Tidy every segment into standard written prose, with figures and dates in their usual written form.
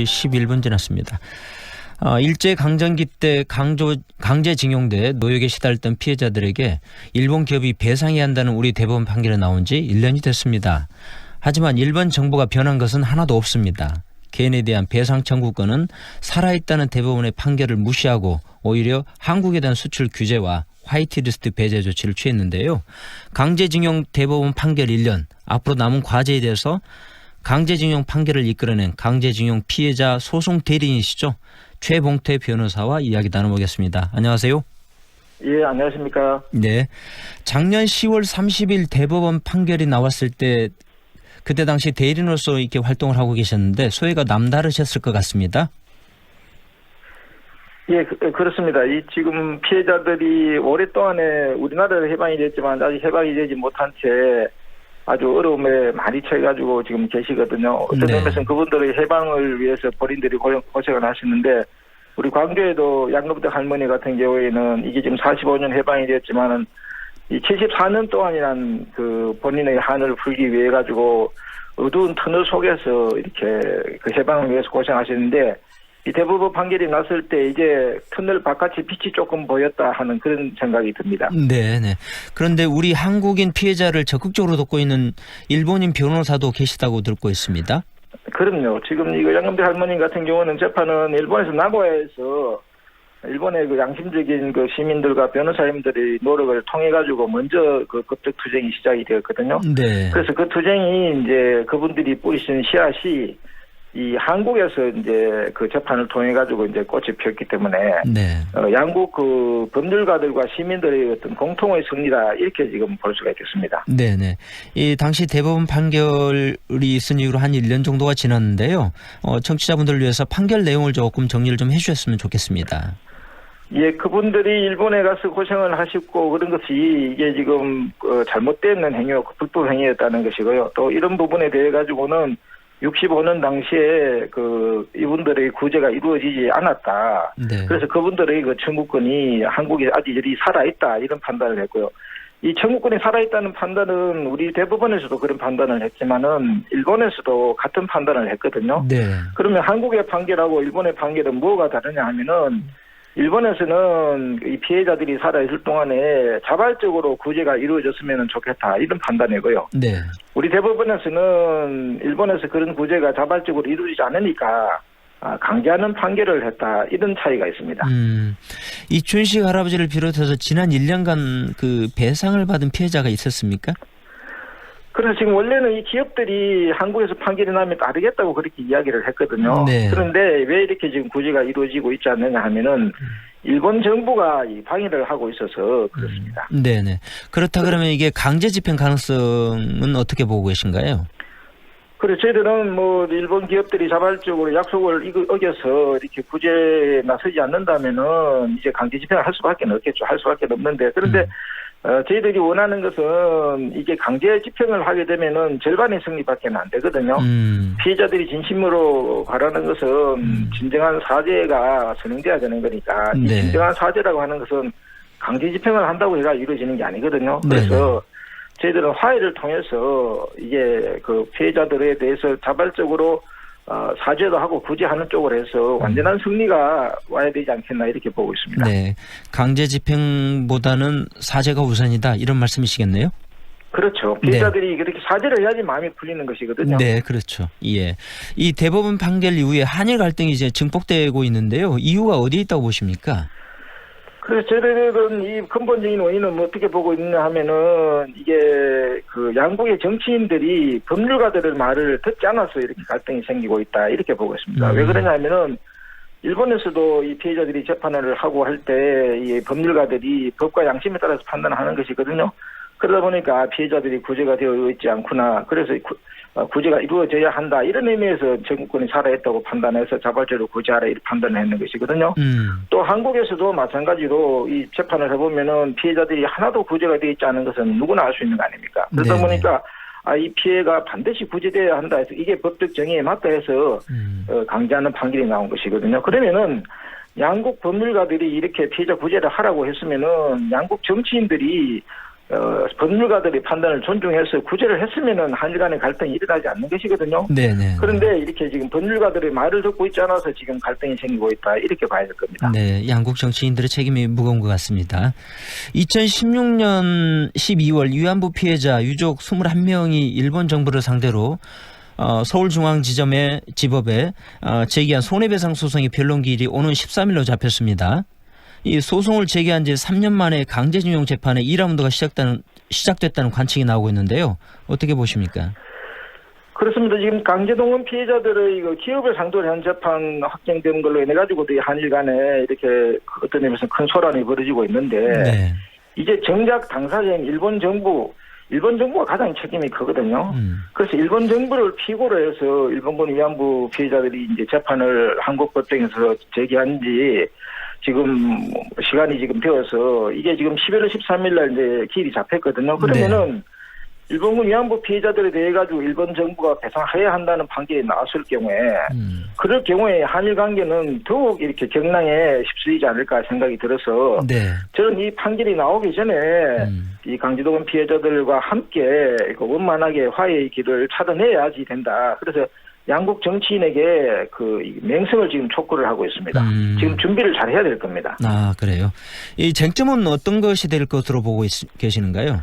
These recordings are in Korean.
11분 지났습니다. 일제강점기 때 강제징용돼 노역에 시달렸던 피해자들에게 일본 기업이 배상해야 한다는 우리 대법원 판결이 나온 지 1년이 됐습니다. 하지만 일본 정부가 변한 것은 하나도 없습니다. 개인에 대한 배상 청구권은 살아있다는 대법원의 판결을 무시하고 오히려 한국에 대한 수출 규제와 화이트리스트 배제 조치를 취했는데요. 강제징용 대법원 판결 1년, 앞으로 남은 과제에 대해서 강제징용 판결을 이끌어낸 강제징용 피해자 소송 대리인이시죠. 최봉태 변호사와 이야기 나눠보겠습니다. 안녕하세요. 예, 안녕하십니까. 네. 작년 10월 30일 대법원 판결이 나왔을 때 그때 당시 대리인으로서 이렇게 활동을 하고 계셨는데 소회가 남다르셨을 것 같습니다. 예, 그렇습니다. 이 지금 피해자들이 오랫동안에 우리나라로 해방이 됐지만 아직 해방이 되지 못한 채 아주 어려움에 많이 처해가지고 지금 계시거든요. 어떤 점에서는 그분들의 해방을 위해서 본인들이 고생을 하시는데 우리 광주에도 양금덕 할머니 같은 경우에는 이게 지금 45년 해방이 됐지만은 이 74년 동안이란 그 본인의 한을 풀기 위해 가지고 어두운 터널 속에서 이렇게 그 해방을 위해서 고생하시는데 이 대법원 판결이 났을 때 이제 터널 바깥이 빛이 조금 보였다 하는 그런 생각이 듭니다. 네. 그런데 우리 한국인 피해자를 적극적으로 돕고 있는 일본인 변호사도 계시다고 듣고 있습니다. 그럼요. 지금 이거 양금대 할머니 같은 경우는 재판은 일본에서 나고야에서 일본의 그 양심적인 그 시민들과 변호사님들의 노력을 통해 가지고 먼저 그 법적 투쟁이 시작이 되었거든요. 네. 그래서 그 투쟁이 이제 그분들이 뿌리신 씨앗이 이 한국에서 이제 그 재판을 통해 가지고 이제 꽃이 피었기 때문에 네. 양국 그 법률가들과 시민들의 어떤 공통의 승리다 이렇게 지금 볼 수가 있겠습니다. 네네. 이 당시 대법원 판결이 있은 이후로 한 1년 정도가 지났는데요. 청취자분들을 위해서 판결 내용을 조금 정리를 좀 해주셨으면 좋겠습니다. 예, 그분들이 일본에 가서 고생을 하셨고 그런 것이 이게 지금 잘못된 행위고 불법 행위였다는 것이고요. 또 이런 부분에 대해 가지고는 65년 당시에 그 이분들의 구제가 이루어지지 않았다. 네. 그래서 그분들의 그 청구권이 한국에 아직 여전히 살아있다 이런 판단을 했고요. 이 청구권이 살아있다는 판단은 우리 대법원에서도 그런 판단을 했지만은 일본에서도 같은 판단을 했거든요. 네. 그러면 한국의 판결하고 일본의 판결은 뭐가 다르냐 하면은 일본에서는 이 피해자들이 살아있을 동안에 자발적으로 구제가 이루어졌으면 좋겠다 이런 판단이고요. 네. 우리 대법원에서는 일본에서 그런 구제가 자발적으로 이루어지지 않으니까 강제하는 판결을 했다 이런 차이가 있습니다. 이춘식 할아버지를 비롯해서 지난 1년간 그 배상을 받은 피해자가 있었습니까? 그래서 지금 원래는 이 기업들이 한국에서 판결이 나면 따르겠다고 그렇게 이야기를 했거든요. 네. 그런데 왜 이렇게 지금 구제가 이루어지고 있지 않느냐 하면은 일본 정부가 이 방해를 하고 있어서 그렇습니다. 네네. 그렇다 그러면 이게 강제 집행 가능성은 어떻게 보고 계신가요? 그래서 저희들은 뭐 일본 기업들이 자발적으로 약속을 어겨서 이렇게 구제에 나서지 않는다면은 이제 강제 집행을 할 수밖에 없겠죠. 할 수밖에 없는데 그런데 저희들이 원하는 것은 이게 강제 집행을 하게 되면은 절반의 승리밖에 안 되거든요. 피해자들이 진심으로 바라는 것은 진정한 사죄가 선행돼야 되는 거니까 이 네. 진정한 사죄라고 하는 것은 강제 집행을 한다고 해가 이루어지는 게 아니거든요. 그래서 저희들은 화해를 통해서 이게 그 피해자들에 대해서 자발적으로 사죄도 하고 구제하는 쪽으로 해서 완전한 승리가 와야 되지 않겠나 이렇게 보고 있습니다. 네. 강제 집행보다는 사죄가 우선이다 이런 말씀이시겠네요? 그렇죠. 피해자들이 그렇게 사죄를 해야지 마음이 풀리는 것이거든요. 네, 그렇죠. 예. 이 대법원 판결 이후에 한일 갈등이 이제 증폭되고 있는데요. 이유가 어디에 있다고 보십니까? 그래서 저희들은 이 근본적인 원인은 어떻게 보고 있느냐 하면은 이게 그 양국의 정치인들이 법률가들의 말을 듣지 않아서 이렇게 갈등이 생기고 있다 이렇게 보고 있습니다. 왜 그러냐 하면은 일본에서도 이 피해자들이 재판을 하고 할 때 이 법률가들이 법과 양심에 따라서 판단하는 것이거든요. 그러다 보니까 피해자들이 구제가 되어 있지 않구나. 그래서 구제가 이루어져야 한다. 이런 의미에서 정권이 살아있다고 판단해서 자발적으로 구제하라 이렇게 판단을 했는 것이거든요. 또 한국에서도 마찬가지로 이 재판을 해보면은 피해자들이 하나도 구제가 되어 있지 않은 것은 누구나 알 수 있는 거 아닙니까? 그러다 보니까 이 피해가 반드시 구제돼야 한다 해서 이게 법적 정의에 맞다 해서 강제하는 판결이 나온 것이거든요. 그러면은 양국 법률가들이 이렇게 피해자 구제를 하라고 했으면은 양국 정치인들이 법률가들의 판단을 존중해서 구제를 했으면은 한일 간의 갈등이 일어나지 않는 것이거든요. 네네. 그런데 이렇게 지금 법률가들의 말을 듣고 있지 않아서 지금 갈등이 생기고 있다. 이렇게 봐야 될 겁니다. 네, 양국 정치인들의 책임이 무거운 것 같습니다. 2016년 12월 위안부 피해자 유족 21명이 일본 정부를 상대로 서울중앙지점의 지법에 제기한 손해배상 소송의 변론기일이 오는 13일로 잡혔습니다. 이 소송을 제기한 지 3년 만에 강제징용 재판의 2라운드가 시작됐다는 관측이 나오고 있는데요. 어떻게 보십니까? 그렇습니다. 지금 강제동원 피해자들의 기업을 상대로 한 재판 확정된 걸로 인해 가지고 한일 간에 이렇게 어떤 의미에서 큰 소란이 벌어지고 있는데 네. 이제 정작 당사자인 일본 정부가 가장 책임이 크거든요. 그래서 일본 정부를 피고로 해서 일본군 위안부 피해자들이 이제 재판을 한국 법정에서 제기한 지 지금 시간이 지금 되어서 이게 지금 11월 13일 날 이제 기일이 잡혔거든요. 그러면은 일본군 위안부 피해자들에 대해 가지고 일본 정부가 배상해야 한다는 판결이 나왔을 경우에 그럴 경우에 한일 관계는 더욱 이렇게 경랑에 휩쓸리지 않을까 생각이 들어서 네. 저는 이 판결이 나오기 전에 이 강제동원 피해자들과 함께 원만하게 화해의 길을 찾아내야지 된다. 그래서 양국 정치인에게 그 맹성을 지금 촉구를 하고 있습니다. 지금 준비를 잘 해야 될 겁니다. 아, 그래요. 이 쟁점은 어떤 것이 될 것으로 보고 계시는가요?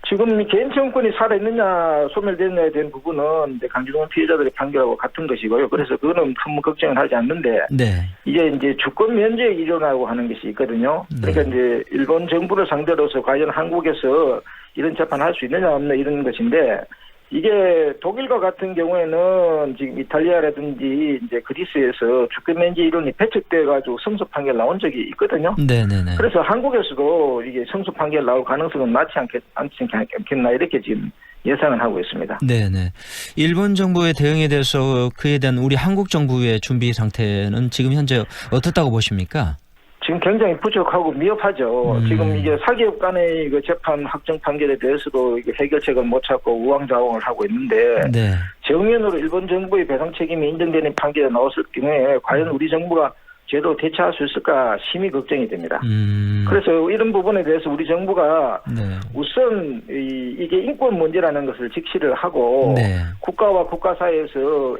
지금 개인 청구권이 살아있느냐 소멸됐느냐에 대한 부분은 이제 강제동원 피해자들의 판결하고 같은 것이고요. 그래서 그거는 큰 걱정을 하지 않는데 네. 이제 주권 면제 이론이라고 하는 것이 있거든요. 그러니까 이제 일본 정부를 상대로서 과연 한국에서 이런 재판을 할 수 있느냐 없느냐 이런 것인데 이게 독일과 같은 경우에는 지금 이탈리아라든지 이제 그리스에서 주권 면제 이론이 배척돼 가지고 승소 판결 나온 적이 있거든요. 네네네. 그래서 한국에서도 이게 승소 판결 나올 가능성은 많지 않겠나 이렇게 지금 예상을 하고 있습니다. 네네. 일본 정부의 대응에 대해서 그에 대한 우리 한국 정부의 준비 상태는 지금 현재 어떻다고 보십니까? 지금 굉장히 부족하고 미흡하죠. 지금 이게 사기업 간의 재판 확정 판결에 대해서도 해결책을 못 찾고 우왕좌왕을 하고 있는데 네. 정면으로 일본 정부의 배상 책임이 인정되는 판결이 나왔을 경우에 과연 우리 정부가 제대로 대처할 수 있을까 심히 걱정이 됩니다. 그래서 이런 부분에 대해서 우리 정부가 네. 우선 이게 인권 문제라는 것을 직시를 하고 네. 국가와 국가 사이에서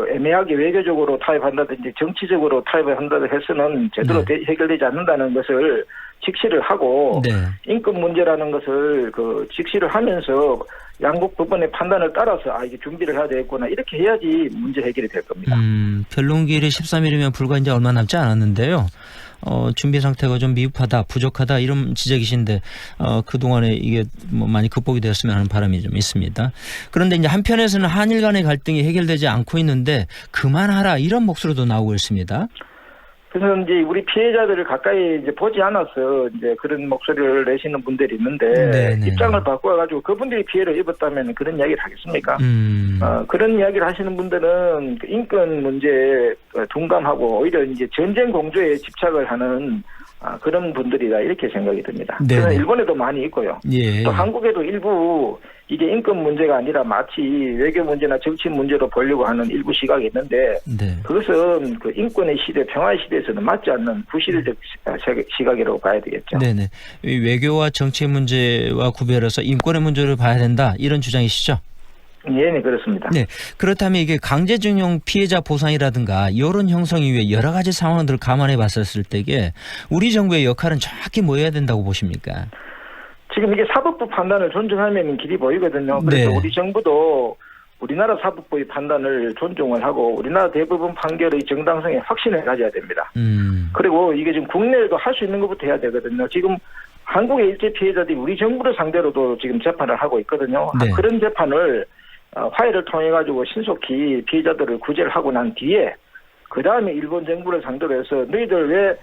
애매하게 외교적으로 타협한다든지 정치적으로 타협을 한다든지 해서는 제대로 해결되지 않는다는 것을 직시를 하고 네. 인권 문제라는 것을 직시를 하면서 양국 법원의 판단을 따라서 이게 준비를 해야 되겠구나 이렇게 해야지 문제 해결이 될 겁니다. 변론기일이 13일이면 불과 이제 얼마 남지 않았는데요. 준비 상태가 좀 미흡하다, 부족하다 이런 지적이신데 그동안에 이게 뭐 많이 극복이 되었으면 하는 바람이 좀 있습니다. 그런데 이제 한편에서는 한일 간의 갈등이 해결되지 않고 있는데 그만하라 이런 목소리도 나오고 있습니다. 그래서 이제 우리 피해자들을 가까이 이제 보지 않아서 이제 그런 목소리를 내시는 분들이 있는데 네네. 입장을 바꿔가지고 그분들이 피해를 입었다면 그런 이야기를 하겠습니까? 그런 이야기를 하시는 분들은 인권 문제에 둔감하고 오히려 이제 전쟁 공조에 집착을 하는 그런 분들이다 이렇게 생각이 듭니다. 그래서 일본에도 많이 있고요. 예. 또 한국에도 일부 이게 인권 문제가 아니라 마치 외교 문제나 정치 문제로 보려고 하는 일부 시각이 있는데 네. 그것은 그 인권의 시대, 평화의 시대에서는 맞지 않는 부실적 시각이라고 봐야 되겠죠. 네네. 이 외교와 정치 문제와 구별해서 인권의 문제를 봐야 된다 이런 주장이시죠? 네, 그렇습니다. 네. 그렇다면 이게 강제징용 피해자 보상이라든가 여론 형성 이후에 여러 가지 상황들을 감안해 봤었을 때에 우리 정부의 역할은 정확히 뭐여야 된다고 보십니까? 지금 이게 사법부 판단을 존중하면 길이 보이거든요. 그래서 네. 우리 정부도 우리나라 사법부의 판단을 존중을 하고 우리나라 대법원 판결의 정당성에 확신을 가져야 됩니다. 그리고 이게 지금 국내에도 할 수 있는 것부터 해야 되거든요. 지금 한국의 일제 피해자들이 우리 정부를 상대로도 지금 재판을 하고 있거든요. 네. 그런 재판을 화해를 통해 가지고 신속히 피해자들을 구제를 하고 난 뒤에 그 다음에 일본 정부를 상대로 해서 너희들 왜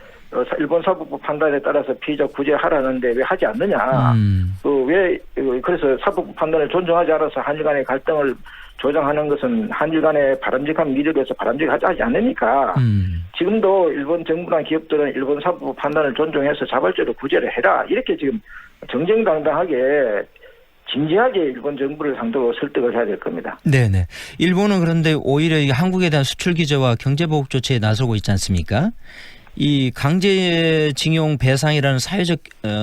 일본 사법부 판단에 따라서 피해자 구제하라는데 왜 하지 않느냐. 그래서 사법부 판단을 존중하지 않아서 한일 간의 갈등을 조장하는 것은 한일 간의 바람직한 미래에서 바람직하지 않으니까 지금도 일본 정부나 기업들은 일본 사법부 판단을 존중해서 자발적으로 구제를 해라. 이렇게 지금 정정당당하게 진지하게 일본 정부를 상대로 설득을 해야 될 겁니다. 네네. 일본은 그런데 오히려 한국에 대한 수출 규제와 경제보복 조치에 나서고 있지 않습니까? 이 강제징용 배상이라는 사회적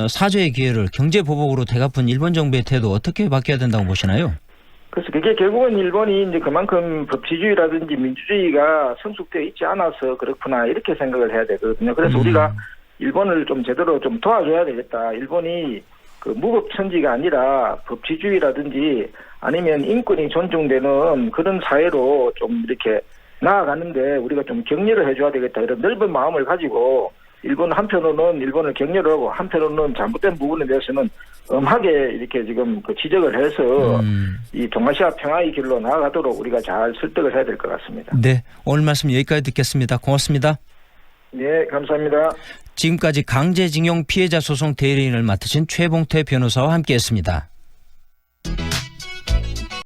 사죄의 기회를 경제보복으로 되갚은 일본 정부의 태도 어떻게 바뀌어야 된다고 보시나요? 그래서 그게 결국은 일본이 이제 그만큼 법치주의라든지 민주주의가 성숙되어 있지 않아서 그렇구나 이렇게 생각을 해야 되거든요. 그래서 우리가 일본을 좀 제대로 좀 도와줘야 되겠다. 일본이 그 무법천지가 아니라 법치주의라든지 아니면 인권이 존중되는 그런 사회로 좀 이렇게 나아가는데 우리가 좀 격려를 해줘야 되겠다. 이런 넓은 마음을 가지고 일본 한편으로는 일본을 격려를 하고 한편으로는 잘못된 부분에 대해서는 엄하게 이렇게 지금 그 지적을 해서 이 동아시아 평화의 길로 나아가도록 우리가 잘 설득을 해야 될 것 같습니다. 네, 오늘 말씀 여기까지 듣겠습니다. 고맙습니다. 네, 감사합니다. 지금까지 강제징용 피해자 소송 대리인을 맡으신 최봉태 변호사와 함께했습니다.